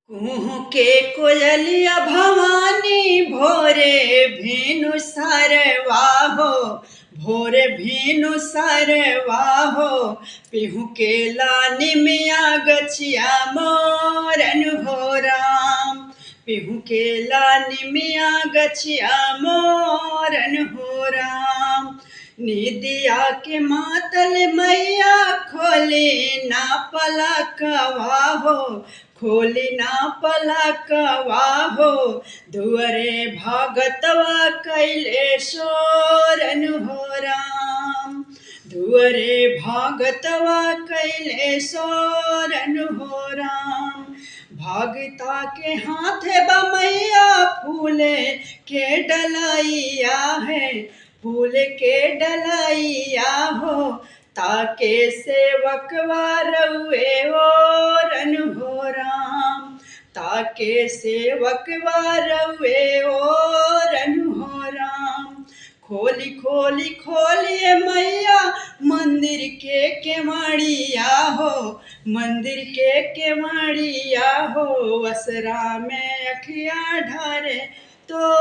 कुहू के कोयलिया भवानी भोरे भेनु सरवा हो, भोरे भेनु सरवा हो। पिहू के लानी मिया गछिया मोरन हो राम, पिहू के लानी मिया गछिया मोरन हो राम। निदिया के मातल मैया खोले ना पलकवा हो, खोली ना पलकवा हो। दुअरे भागतवा कैले शोरन हो राम, दुअरे भागतवा कैले शोरन हो राम। भागता के हाथे बमैया फूले के डलैया है, फूल के डलैया हो। ताके सेवकवा रउए ओरन हो राम, ताके सेवकवा रउए ओरन हो राम। खोली खोली खोलिए मैया मंदिर के केवड़िया हो, मंदिर के केवड़िया हो। असरा में अखिया ढारे तो